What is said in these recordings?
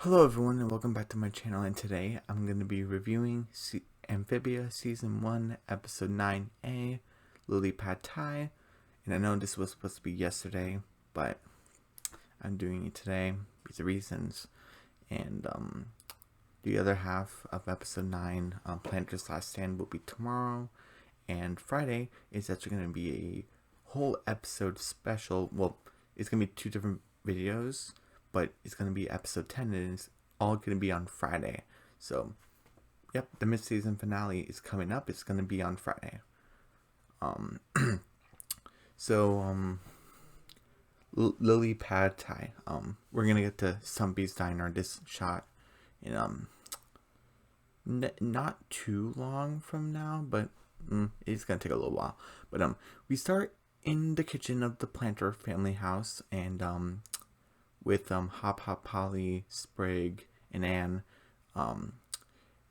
Hello everyone and welcome back to my channel, and today I'm going to be reviewing Amphibia Season 1 Episode 9A, Lily Pad Thai. And I know this was supposed to be yesterday, but I'm doing it today because of reasons. And the other half of Episode 9, Planter's Last Stand, will be tomorrow. And Friday is actually going to be a whole episode special. Well, it's going to be two different videos, but it's going to be episode 10 and it's all going to be on Friday. So, yep, the mid-season finale is coming up. It's going to be on Friday. Lily Pad Thai. We're going to get to Stumpy's Diner, this shot, in, not too long from now, but it's going to take a little while. But, we start in the kitchen of the Planter family house, and, with Hop Hop, Polly, Sprig, and Anne.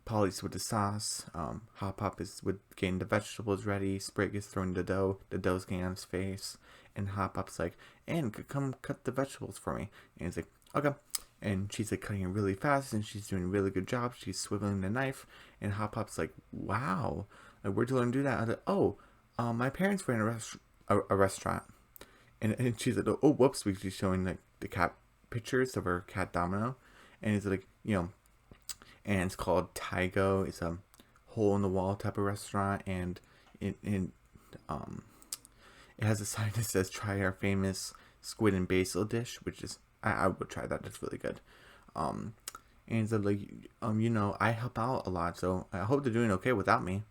Polly's with the sauce. Hop Hop is with getting the vegetables ready. Sprig is throwing the dough. The dough's getting on his face. And Hop Hop's like, Anne, come cut the vegetables for me. And he's like, okay. And she's like cutting it really fast, and she's doing a really good job. She's swiveling the knife. And Hop Hop's like, wow. Like, where'd you learn to do that? I was like, oh, my parents ran a restaurant. And she's like, oh, whoops. She's showing like the cat pictures of her cat Domino, and it's like, and it's called Tygo. It's a hole in the wall type of restaurant, and it has a sign that says try our famous squid and basil dish, which is I would try that. That's really good. And it's like, I help out a lot, so I hope they're doing okay without me.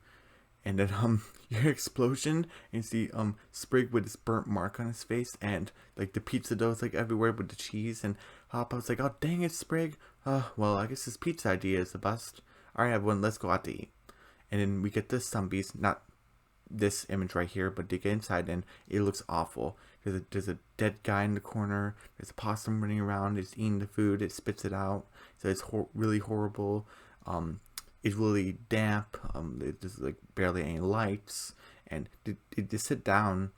And then your explosion, and you see Sprig with his burnt mark on his face, and like the pizza dough is like everywhere with the cheese, and Hop was like, oh dang it, Sprig. Well, I guess this pizza idea is the best. Alright everyone, let's go out to eat. And then we get the zombies, not this image right here, but they get inside and it looks awful. There's a dead guy in the corner, there's a possum running around, it's eating the food, it spits it out, so it's really horrible. It's really damp. There's like barely any lights, and they sit down,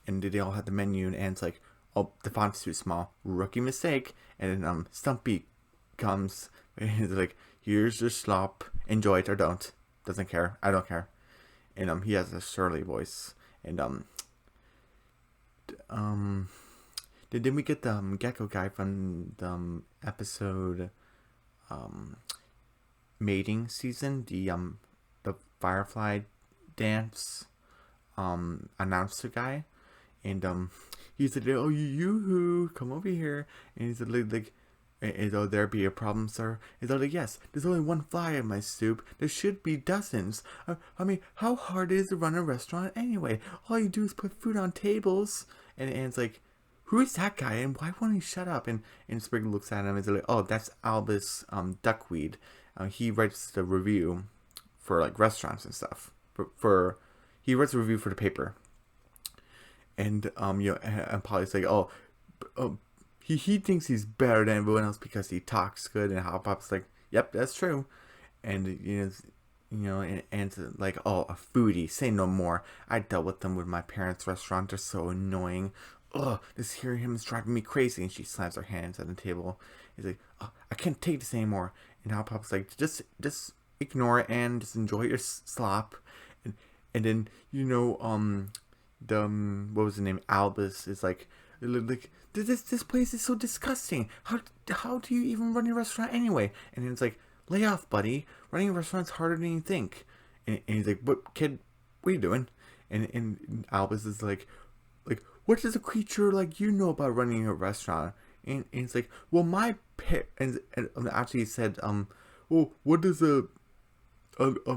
and they all have the menu, and it's like, oh, the font's too small, rookie mistake. And then Stumpy comes, and he's like, here's your slop, enjoy it or don't, doesn't care, I don't care. And he has a surly voice, and then we get the gecko guy from the episode mating season, the Firefly dance announcer guy, and he's like, oh, you come over here, and he's like, oh, there be a problem, sir? He's like, yes, there's only one fly in my soup, there should be dozens. I mean, how hard is it to run a restaurant anyway? All you do is put food on tables. And it's like, who is that guy, and why won't he shut up? And Sprig looks at him and is like, oh, that's Albus Duckweed. He writes the review for like restaurants and stuff. He writes a review for the paper. And and Polly's like, oh, he thinks he's better than everyone else because he talks good. And Hop Hop's like, yep, that's true. And and it's like, oh, a foodie, say no more. I dealt with them with my parents' restaurant. They're so annoying. Ugh, just hearing him is driving me crazy. And she slams her hands on the table. He's like, oh, I can't take this anymore. And Hop Hop's like, just ignore it and just enjoy your slop. And then what was the name? Albus is like this place is so disgusting. How do you even run your restaurant anyway? And then it's like, lay off, buddy. Running a restaurant's harder than you think. And he's like, what, kid? What are you doing? And Albus is like, what does a creature like you know about running a restaurant? And it's like, well, my and actually he said, well, what does a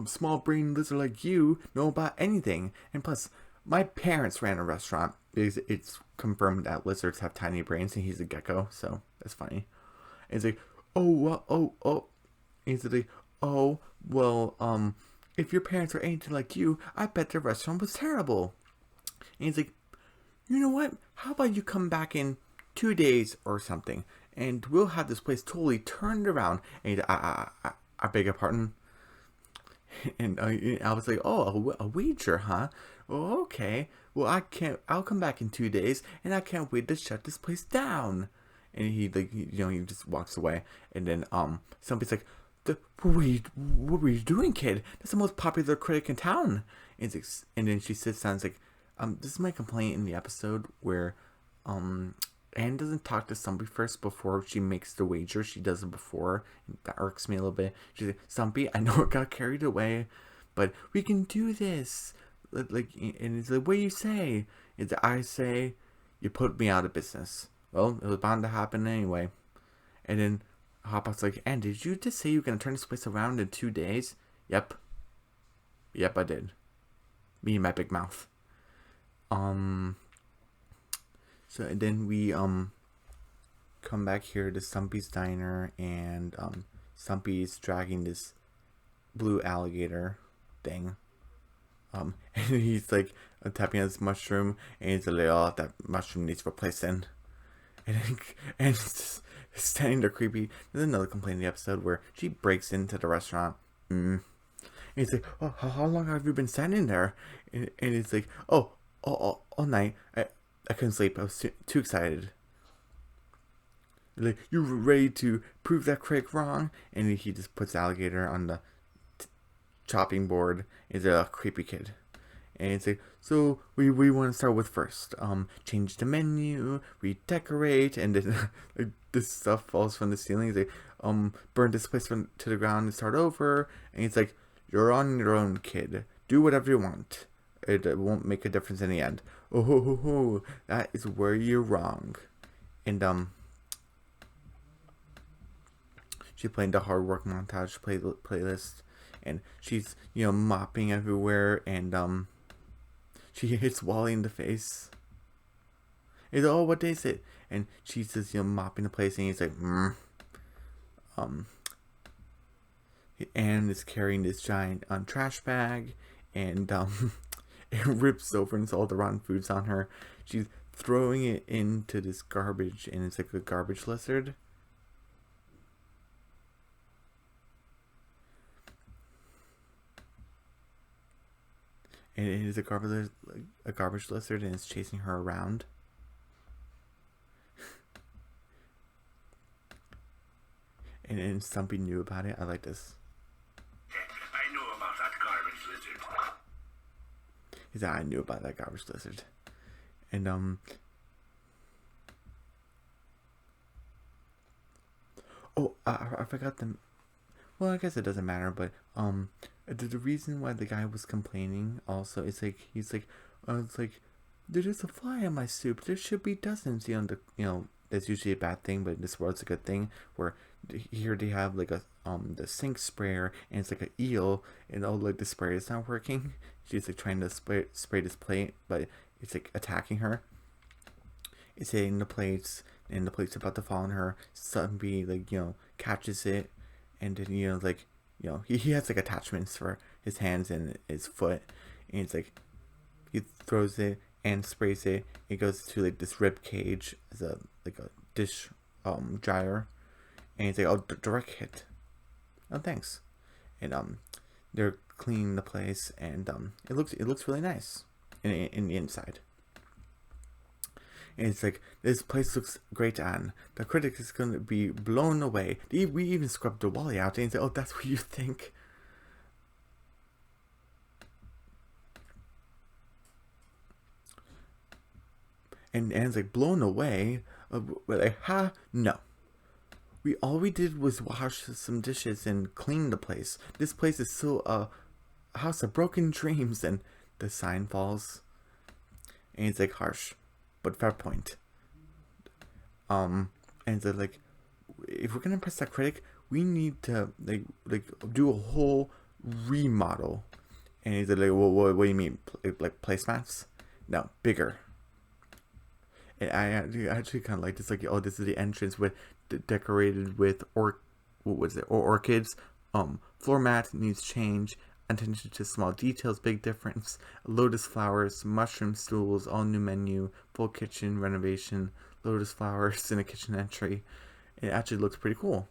small brain lizard like you know about anything? And plus, my parents ran a restaurant, because it's confirmed that lizards have tiny brains, and he's a gecko, so that's funny. And it's like, oh. And he's like, oh, well, if your parents were anything like you, I bet the restaurant was terrible. And he's like, you know what? How about you come back in 2 days or something, and we'll have this place totally turned around. And I beg your pardon. And I was like, oh, a wager, huh? Oh, okay. Well, I'll come back in 2 days, and I can't wait to shut this place down. and he like he just walks away, and then somebody's like, what were you doing, kid? That's the most popular critic in town. And then she sits down and is like, this is my complaint in the episode where Anne doesn't talk to somebody first before she makes the wager. She does it before. That irks me a little bit. She's like, Stumpy, I know it got carried away, but we can do this. Like, and it's like, what do you say? It's I say, you put me out of business. Well, it was bound to happen anyway. And then Hotpot's like, Anne, did you just say you were going to turn this place around in 2 days? Yep, I did. Me and my big mouth. So then we come back here to Stumpy's diner, and Stumpy's dragging this blue alligator thing. And he's like tapping on this mushroom, and he's like, oh, that mushroom needs replacing. And it's just standing there creepy. There's another complaint in the episode where she breaks into the restaurant. And he's like, oh, how long have you been standing there? And it's like, oh, all night. I couldn't sleep. I was too excited. Like, you were ready to prove that critic wrong? And he just puts the alligator on the chopping board. He's a creepy kid. And it's like, so we want to start with first. Change the menu, redecorate, and then like, this stuff falls from the ceiling. He's like, burn this place to the ground and start over. And he's like, you're on your own, kid. Do whatever you want. It won't make a difference in the end. Oh, that is where you're wrong. And she played the hard work montage playlist, and she's mopping everywhere, and she hits Wally in the face. He's like, oh, what day is it? And she's just mopping the place, and he's like, Anne is carrying this giant trash bag, and it rips over and all the rotten foods on her. She's throwing it into this garbage, and it's like a garbage lizard. And it is a garbage lizard, and it's chasing her around. and Stumpy knew about it. I like this. I know about that garbage lizard. He's like, I knew about that garbage lizard. And oh, I forgot them. Well, I guess it doesn't matter, but the reason why the guy was complaining also is like, he's like, it's like, there's a fly in my soup. There should be dozens. That's usually a bad thing, but in this world it's a good thing. Where here they have like the sink sprayer, and it's like an eel, and like the sprayer is not working. She's like trying to spray this plate, but it's like attacking her. It's hitting the plates, and the plate's about to fall on her. Somebody like catches it, and then he has like attachments for his hands and his foot, and it's like he throws it and sprays it. It goes to like this rib cage as a dish dryer, and it's like, oh, direct hit. Oh, thanks. And they're cleaning the place, and it looks really nice in the inside. And it's like, this place looks great, Anne. The critic is going to be blown away. We even scrubbed the Wally out, and he's like, oh, that's what you think? And Anne's like, blown away? We're like, huh? No. All we did was wash some dishes and clean the place. This place is still a house of broken dreams. And the sign falls. And it's like, harsh, but fair point. And so like, if we're gonna impress that critic, we need to like do a whole remodel. And he's like, well, what do you mean, like placemats? No, bigger. And I actually kind of like this. Like, oh, this is the entrance with decorated with orchids. Floor mat needs change. Attention to small details, big difference. Lotus flowers, mushroom stools, all new menu, full kitchen renovation, lotus flowers in a kitchen entry. It actually looks pretty cool.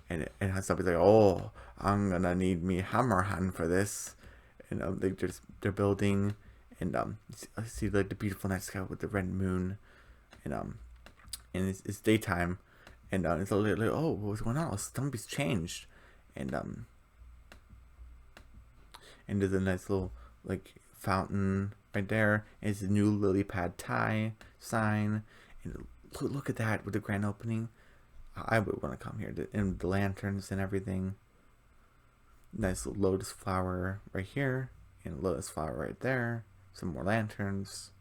And it has something like, oh, I'm gonna need me hammer hand for this. And they're building, and I see like the beautiful night sky with the red moon, and and it's daytime, and it's like, oh, what's going on? Something's changed, and and there's a nice little like fountain right there. And it's a new lily pad tie sign, and look at that with the grand opening. I would want to come here, and the lanterns and everything. Nice little lotus flower right here, and a lotus flower right there. Some more lanterns.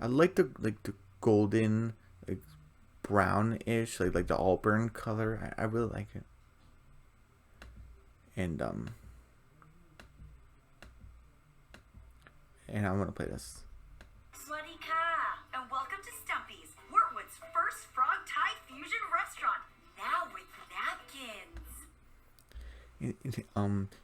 I like the golden, like brownish, like the auburn color. I really like it. And I want to play this. Swaddy Ka, and welcome to Stumpy's, Wortwood's first frog Thai fusion restaurant, now with napkins.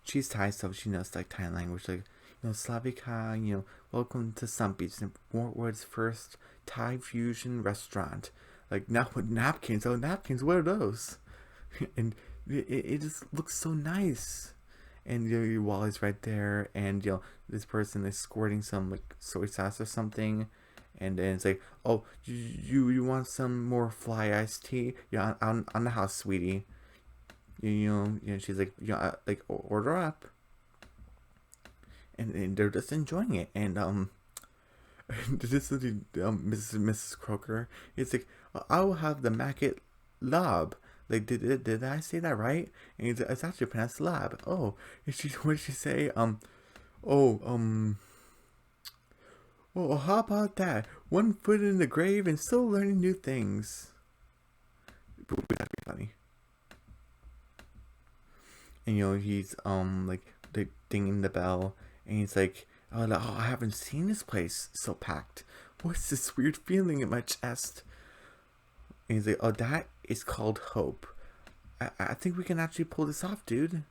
She's Thai, so she knows like Thai language, like Slavika, welcome to Stumpy's, Wortwood's first Thai fusion restaurant. Like now with napkins. Oh, napkins, what are those? And it just looks so nice. And your wallet's right there, and this person is squirting some like soy sauce or something, and then it's like, oh, you want some more fly iced tea? Yeah, on the house, sweetie. She's like, like order up, and they're just enjoying it, and this is the Mrs. Croker. It's like, I will have the macket lob. Like, did I say that right? And it's actually pronounced lab. Oh, what did she say? Oh, how about that? 1 foot in the grave and still learning new things. That'd be funny. And he's like dinging the bell, and he's like, oh, I haven't seen this place so packed. What's this weird feeling in my chest? And he's like, oh, that is called hope. I think we can actually pull this off, dude.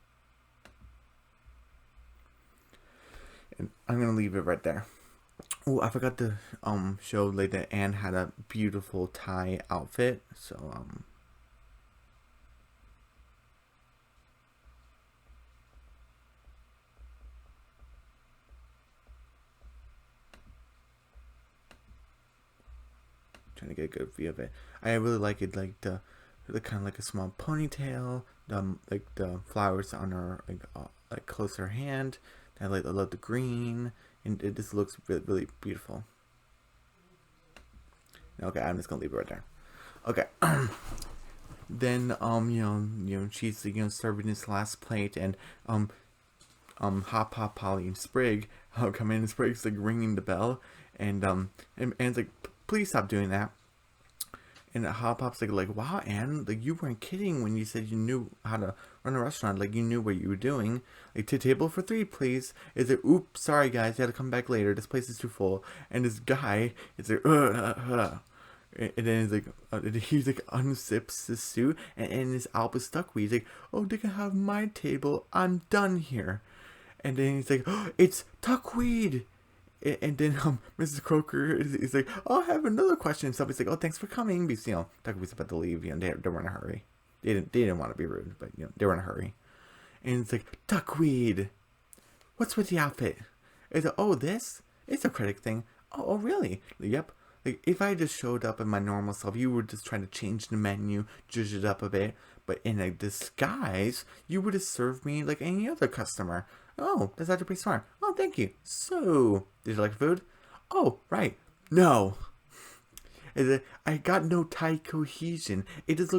And I'm gonna leave it right there. Oh, I forgot to show like that Anne had a beautiful Thai outfit. So trying to get a good view of it. I really like it, like the kind of like a small ponytail, like the flowers on her like close to her hand. I love the green, and it just looks really, really beautiful. Okay, I'm just gonna leave it right there. Okay. Then she's serving this last plate, and Hop Hop, Polly, and Sprig come in, and Sprig's like ringing the bell, and Anne's like, please stop doing that. And Hop Hop's like, wow, Anne, like you weren't kidding when you said you knew how to run a restaurant, like you knew what you were doing. Like, to table for 3, please. Is it? Oops, sorry guys, you had to come back later. This place is too full. And this guy is like, and then he's like unzips his suit, and his Albus duckweed. He's like, oh, they can have my table. I'm done here. And then he's like, oh, it's duckweed. And then Mrs. Croker is like, oh, I have another question. Somebody's like, oh, thanks for coming. Because Duckweed's about to leave. They were in a hurry. They didn't want to be rude, but they were in a hurry. And it's like, Duckweed, what's with the outfit? It's like, oh, this? It's a critic thing. Oh, really? Yep. Like, if I just showed up in my normal self, you were just trying to change the menu, judge it up a bit. But in a disguise, you would have served me like any other customer. Oh, that's actually pretty smart. Oh, thank you. So, did you like food? Oh, right. No. I got no Thai cohesion. It just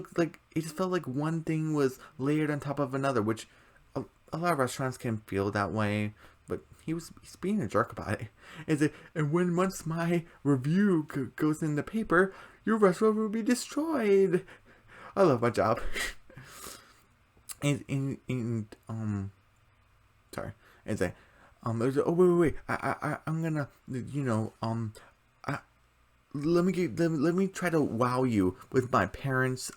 felt like one thing was layered on top of another, which a lot of restaurants can feel that way. But he's being a jerk about it. And once my review goes in the paper, your restaurant will be destroyed. I love my job. Sorry. It's like, oh, wait. I'm gonna, let me try to wow you with my parents'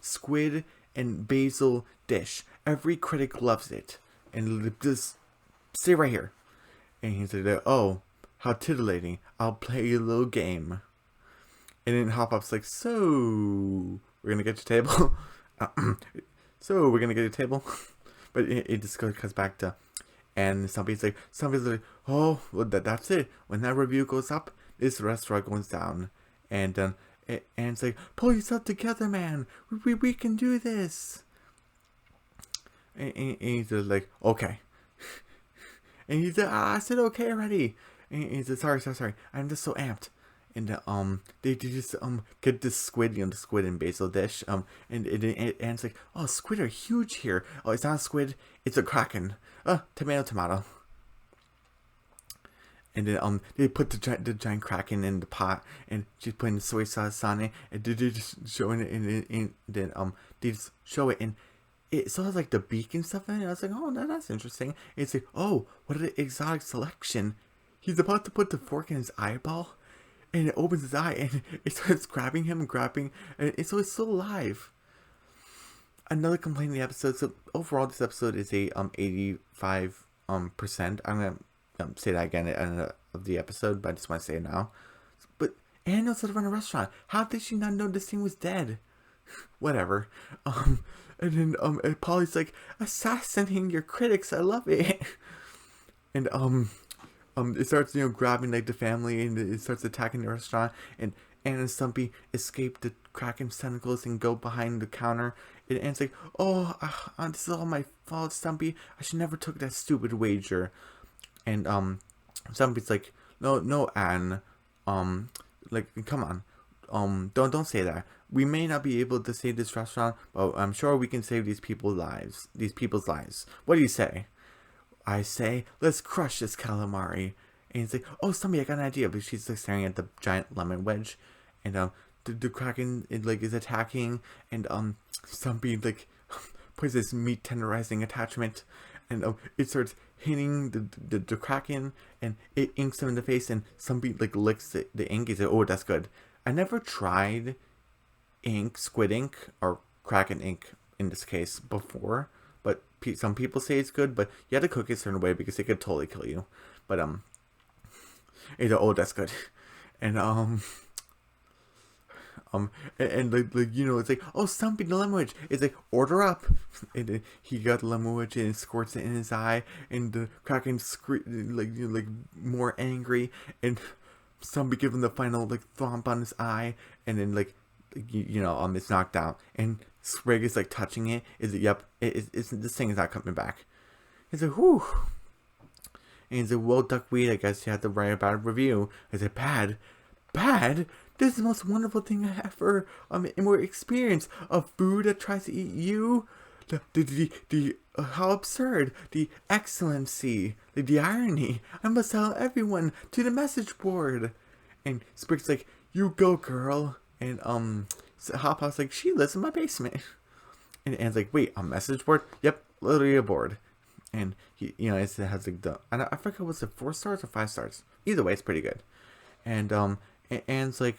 squid and basil dish. Every critic loves it, and just stay right here. And he's like, oh, how titillating! I'll play you a little game. And then Hop Hop's like, so we're gonna get your table. So we're gonna get your table. But it just comes back to, and somebody's like, oh, well, that's it. When that review goes up, this restaurant goes down. And And it's like, pull yourself together, man. We can do this. And he's just like, okay. And he's like, I said okay already. And he's like, sorry. I'm just so amped. And they just get this squid, the squid and basil dish. And it's like, oh, squid are huge here. Oh, it's not a squid, it's a kraken. Tomato. And then they put the giant kraken in the pot, and she's putting the soy sauce on it, and they're just showing it, and then they just show it, and it still has like the beak and stuff in it. I was like, oh, that's interesting. And it's like, oh, what an exotic selection. He's about to put the fork in his eyeball, and it opens his eye, and it starts grabbing him, and so it's still alive. Another complaint in the episode. So overall, this episode is a 85%. I'm gonna say that again at the end of the episode, but I just want to say it now. But Anna knows how to run a restaurant. How did she not know this thing was dead? Whatever. And then and Polly's like, assassinating your critics. I love it. And it starts grabbing like the family, and it starts attacking the restaurant. And Anna and Stumpy escape the Kraken's tentacles and go behind the counter. And Anna's like, oh, this is all my fault, Stumpy. I should never took that stupid wager. And Stumpy's like, no, Anne, like, come on, don't say that. We may not be able to save this restaurant, but I'm sure we can save these people's lives. What do you say? I say, let's crush this calamari. And he's like, oh, Stumpy, I got an idea. But she's like staring at the giant lemon wedge, and the Kraken is attacking, and Stumpy like puts this meat tenderizing attachment, and it starts hitting the Kraken, and it inks him in the face, and Stumpy like licks the ink. He's like, oh, that's good. I never tried squid ink or Kraken ink in this case before, but some people say it's good, but you have to cook it a certain way because it could totally kill you. But it's like, oh, that's good. And it's like, oh, Stumpy, the lemon wedge. It's like, order up. And then he got the lemon wedge and squirts it in his eye, and the Kraken like more angry, and Stumpy gives him the final like thwomp on his eye, and then it's knocked out, and Sprig is like touching it. Is it? Yep. It's this thing is not coming back. He's like, whew. And he's like, well, duckweed, I guess you have to write about a review. I said, bad. This is the most wonderful thing I ever more experience. A food that tries to eat you. The how absurd. The excellency. The irony. I must tell everyone to the message board. And Sprig's like, you go, girl. And Hop House like, she lives in my basement. And Anne's like, wait, a message board? Yep, literally a board. And he, it has like I forget, was it 4 stars or 5 stars? Either way, it's pretty good. And Anne's like,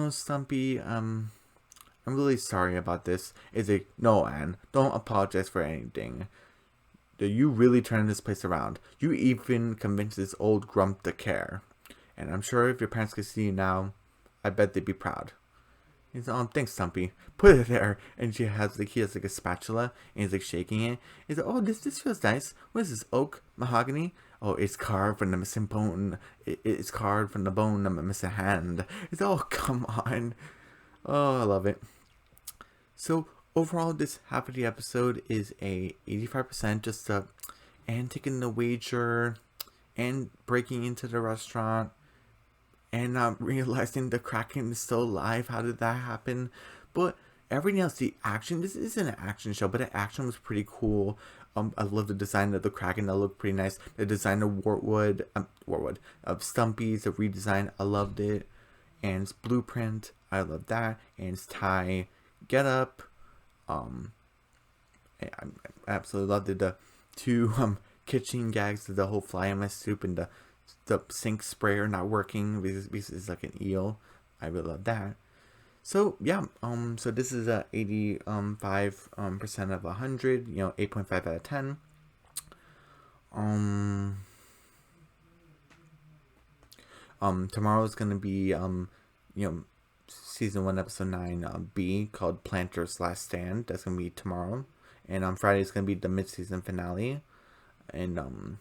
Stumpy, I'm really sorry about this. It's like, no, Anne, don't apologize for anything. You really turned this place around. You even convinced this old grump to care. And I'm sure if your parents could see you now, I bet they'd be proud. He's like, thanks, Stumpy. Put it there. And he has a spatula, and he's like shaking it. He's like, oh, this feels nice. What is this, oak? Mahogany? Oh, it's carved from the missing bone. It's carved from the bone of a missing hand. It's oh, come on. Oh, I love it. So overall, this half of the episode is a 85%, just and taking the wager, and breaking into the restaurant, and not realizing the Kraken is still alive. How did that happen? But everything else, the action, this isn't an action show, but the action was pretty cool. I love the design of the Kraken. That looked pretty nice. The design of Wartwood, of Stumpy's, the redesign, I loved it. And its blueprint, I love that. And its tie get up. I absolutely loved it. The 2 kitchen gags, the whole fly in my soup, and the sink sprayer not working because it's like an eel. I really love that. So yeah, so this is a 85% of 100, 8.5 out of 10. Tomorrow's gonna be season 1 episode 9 B, called Planter's Last Stand. That's gonna be tomorrow, and on Friday is gonna be the mid-season finale, and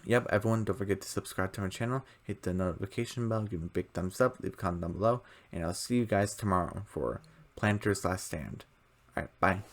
Yep, everyone, don't forget to subscribe to my channel, hit the notification bell, give me a big thumbs up, leave a comment down below, and I'll see you guys tomorrow for Planter's Last Stand. Alright, bye.